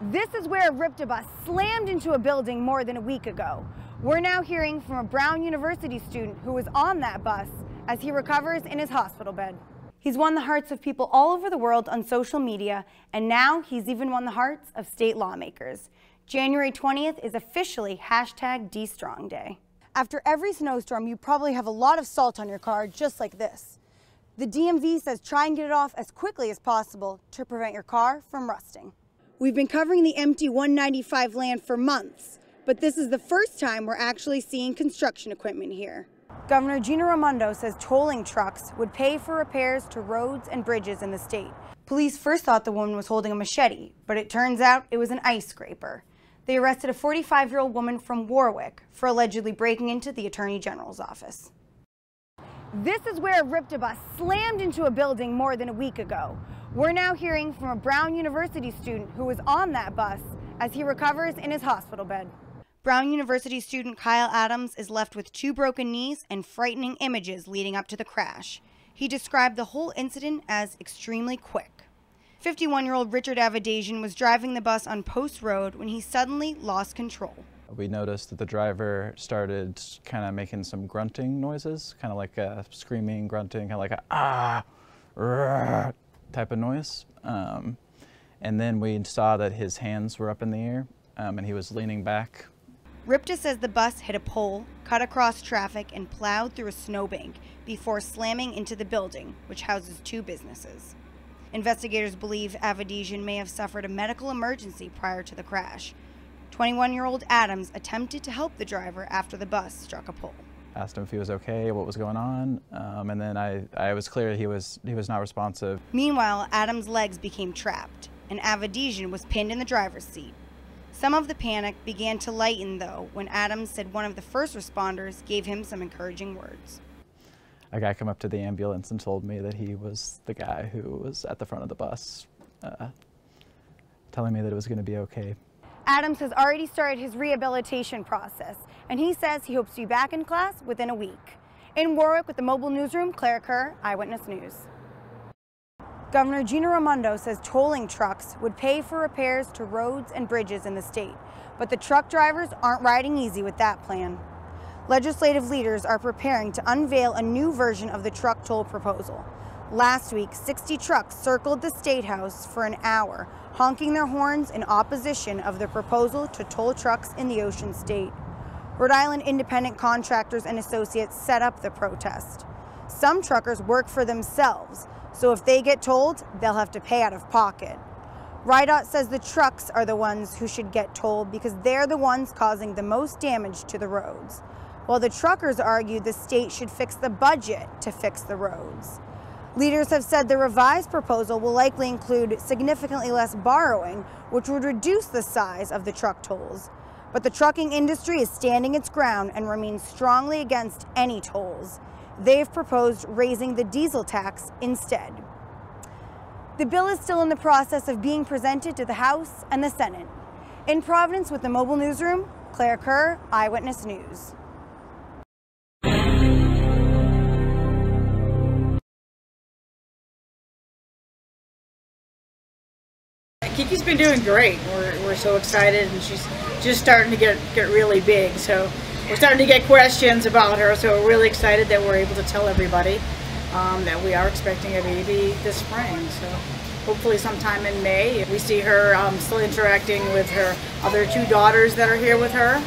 This is where a RIPTA bus slammed into a building more than a week ago. We're now hearing from a Brown University student who was on that bus as he recovers in his hospital bed. He's won the hearts of people all over the world on social media, and now he's even won the hearts of state lawmakers. January 20th is officially #DStrong Day. After every snowstorm, you probably have a lot of salt on your car, just like this. The DMV says try and get it off as quickly as possible to prevent your car from rusting. We've been covering the empty 195 land for months, but this is the first time we're actually seeing construction equipment here. Governor Gina Raimondo says tolling trucks would pay for repairs to roads and bridges in the state. Police first thought the woman was holding a machete, but it turns out it was an ice scraper. They arrested a 45-year-old woman from Warwick for allegedly breaking into the Attorney General's office. This is where a RIPTA bus slammed into a building more than a week ago. We're now hearing from a Brown University student who was on that bus as he recovers in his hospital bed. Brown University student Kyle Adams is left with 2 broken knees and frightening images leading up to the crash. He described the whole incident as extremely quick. 51-year-old Richard Avadasian was driving the bus on Post Road when he suddenly lost control. We noticed that the driver started kind of making some grunting noises, kind of like a screaming, grunting, kind of like a ah, type of noise. And then we saw that his hands were up in the air and he was leaning back. RIPTA says the bus hit a pole, cut across traffic, and plowed through a snowbank before slamming into the building, which houses 2 businesses. Investigators believe Avadasian may have suffered a medical emergency prior to the crash. 21-year-old Adams attempted to help the driver after the bus struck a pole. Asked him if he was okay, what was going on, and then I was clear he was not responsive. Meanwhile, Adams' legs became trapped, and Avadasian was pinned in the driver's seat. Some of the panic began to lighten, though, when Adams said one of the first responders gave him some encouraging words. A guy came up to the ambulance and told me that he was the guy who was at the front of the bus, telling me that it was going to be okay. Adams has already started his rehabilitation process, and he says he hopes to be back in class within a week. In Warwick with the Mobile Newsroom, Kerr, Eyewitness News. Governor Gina Raimondo says tolling trucks would pay for repairs to roads and bridges in the state, but the truck drivers aren't riding easy with that plan. Legislative leaders are preparing to unveil a new version of the truck toll proposal. Last week, 60 trucks circled the State House for an hour, honking their horns in opposition of the proposal to toll trucks in the Ocean State. Rhode Island Independent Contractors and Associates set up the protest. Some truckers work for themselves, so if they get tolled, they'll have to pay out of pocket. RIDOT says the trucks are the ones who should get tolled because they're the ones causing the most damage to the roads, while the truckers argue the state should fix the budget to fix the roads. Leaders have said the revised proposal will likely include significantly less borrowing, which would reduce the size of the truck tolls. But the trucking industry is standing its ground and remains strongly against any tolls. They've proposed raising the diesel tax instead. The bill is still in the process of being presented to the House and the Senate. In Providence with the Mobile Newsroom, Kerr, Eyewitness News. Kiki's been doing great. We're so excited, and she's just starting to get really big. So we're starting to get questions about her. So we're really excited that we're able to tell everybody that we are expecting a baby this spring. So hopefully sometime in May. We see her still interacting with her other 2 daughters that are here with her,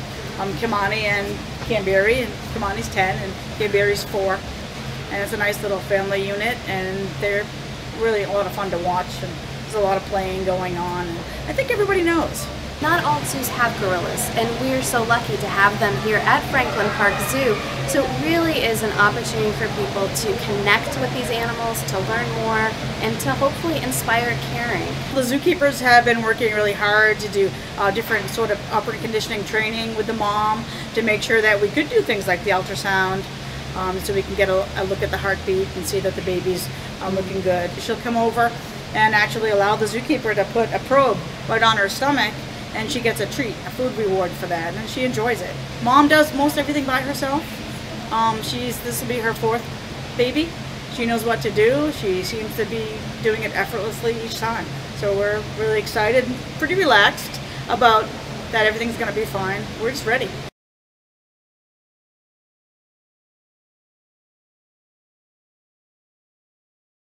Kimani and Canberry. And Kimani's 10 and Canberry's 4. And it's a nice little family unit, and they're really a lot of fun to watch. And there's a lot of playing going on, and I think everybody knows. Not all zoos have gorillas, and we're so lucky to have them here at Franklin Park Zoo. So it really is an opportunity for people to connect with these animals, to learn more, and to hopefully inspire caring. The zookeepers have been working really hard to do different sort of operant conditioning training with the mom to make sure that we could do things like the ultrasound, so we can get a look at the heartbeat and see that the baby's looking good. She'll come over and actually allow the zookeeper to put a probe right on her stomach, and she gets a treat, a food reward for that, and she enjoys it. Mom does most everything by herself. This will be her 4th baby. She knows what to do. She seems to be doing it effortlessly each time. So we're really excited, pretty relaxed about that everything's going to be fine. We're just ready.